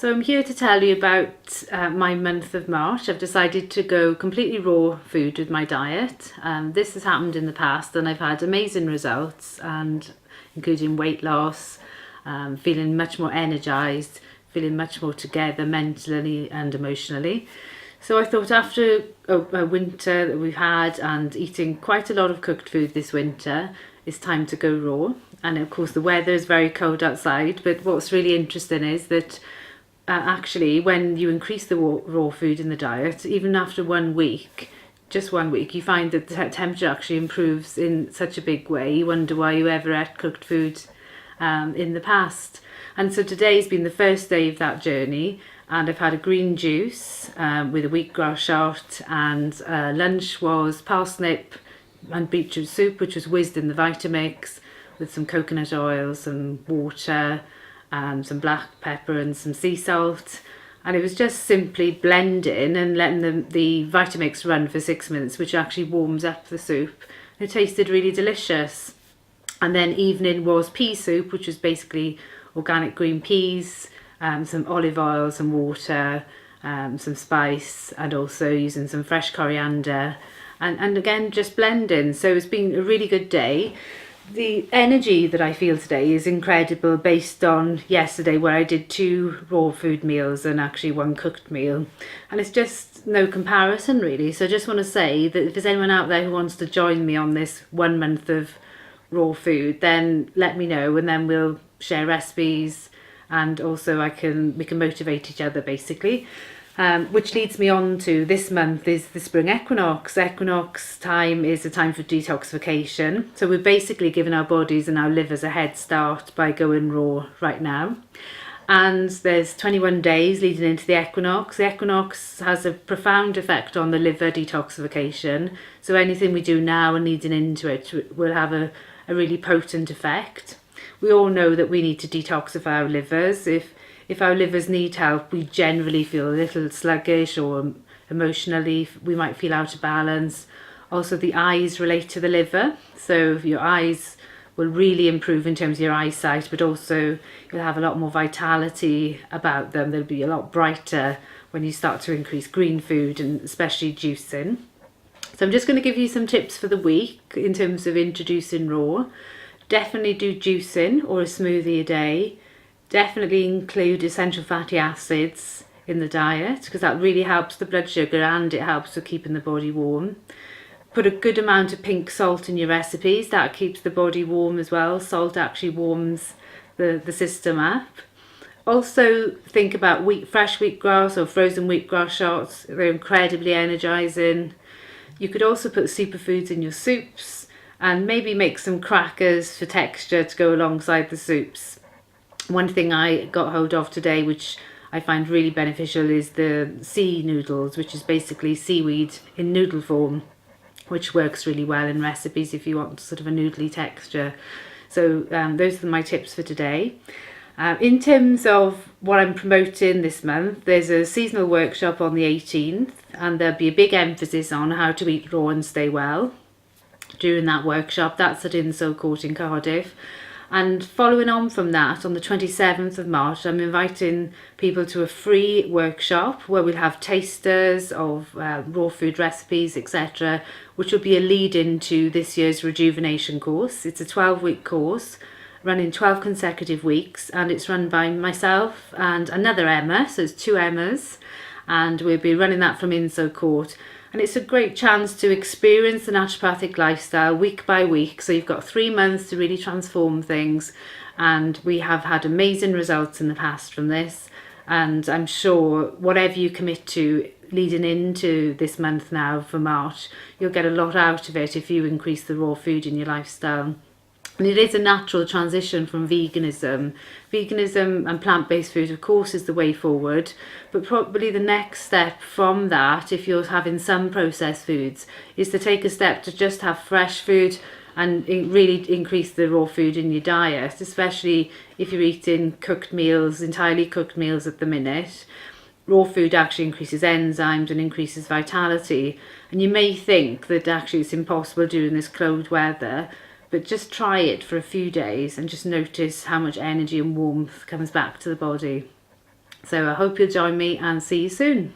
So I'm here to tell you about my month of March. I've decided to go completely raw food with my diet. This has happened in the past and I've had amazing results, and including weight loss, feeling much more energized, feeling much more together mentally and emotionally. So I thought after a winter that we've had and eating quite a lot of cooked food this winter, it's time to go raw. And of course the weather is very cold outside, but what's really interesting is that actually when you increase the raw food in the diet, even after 1 week, just 1 week, you find that the temperature actually improves in such a big way. You wonder why you ever ate cooked food in the past. And so today's been the first day of that journey, and I've had a green juice with a wheatgrass shot, and lunch was parsnip and beetroot soup, which was whizzed in the Vitamix with some coconut oil, some water, some black pepper and some sea salt. And it was just simply blending and letting the Vitamix run for 6 minutes, which actually warms up the soup. It tasted really delicious. And then evening was pea soup, which was basically organic green peas, some olive oil, some water, some spice, and also using some fresh coriander. And again, just blending. So it's been a really good day. The energy that I feel today is incredible based on yesterday, where I did 2 raw food meals and actually 1 cooked meal. And it's just no comparison really. So I just want to say that if there's anyone out there who wants to join me on this 1 month of raw food, then let me know, and then we'll share recipes, and also we can motivate each other basically. Which leads me on to this month is the spring equinox. Equinox time is a time for detoxification. So we're basically giving our bodies and our livers a head start by going raw right now. And there's 21 days leading into the equinox. The equinox has a profound effect on the liver detoxification. So anything we do now and leading into it will have a really potent effect. We all know that we need to detoxify our livers. If our livers need help, we generally feel a little sluggish, or emotionally we might feel out of balance. Also the eyes relate to the liver, so your eyes will really improve in terms of your eyesight, but also you'll have a lot more vitality about them. They'll be a lot brighter when you start to increase green food, and especially juicing. So I'm just going to give you some tips for the week in terms of introducing raw. Definitely do juicing or a smoothie a day. Definitely include essential fatty acids in the diet, because that really helps the blood sugar and it helps with keeping the body warm. Put a good amount of pink salt in your recipes. That keeps the body warm as well. Salt actually warms the system up. Also think about fresh wheatgrass or frozen wheatgrass shots. They're incredibly energizing. You could also put superfoods in your soups, and maybe make some crackers for texture to go alongside the soups. One thing I got hold of today, which I find really beneficial, is the sea noodles, which is basically seaweed in noodle form, which works really well in recipes if you want sort of a noodly texture. So those are my tips for today. In terms of what I'm promoting this month, there's a seasonal workshop on the 18th, and there'll be a big emphasis on how to eat raw and stay well during that workshop. That's at Inso Court in Cardiff. And following on from that, on the 27th of March, I'm inviting people to a free workshop where we'll have tasters of raw food recipes, etc., which will be a lead into this year's rejuvenation course. It's a 12-week course running 12 consecutive weeks, and it's run by myself and another Emma, so it's 2 Emmas, and we'll be running that from Inso Court. And it's a great chance to experience the naturopathic lifestyle week by week. So you've got 3 months to really transform things. And we have had amazing results in the past from this. And I'm sure whatever you commit to leading into this month now for March, you'll get a lot out of it if you increase the raw food in your lifestyle. And it is a natural transition from veganism. Veganism and plant-based food, of course, is the way forward. But probably the next step from that, if you're having some processed foods, is to take a step to just have fresh food and really increase the raw food in your diet, especially if you're eating cooked meals, entirely cooked meals at the minute. Raw food actually increases enzymes and increases vitality. And you may think that actually it's impossible during this cold weather, but just try it for a few days and just notice how much energy and warmth comes back to the body. So I hope you'll join me and see you soon.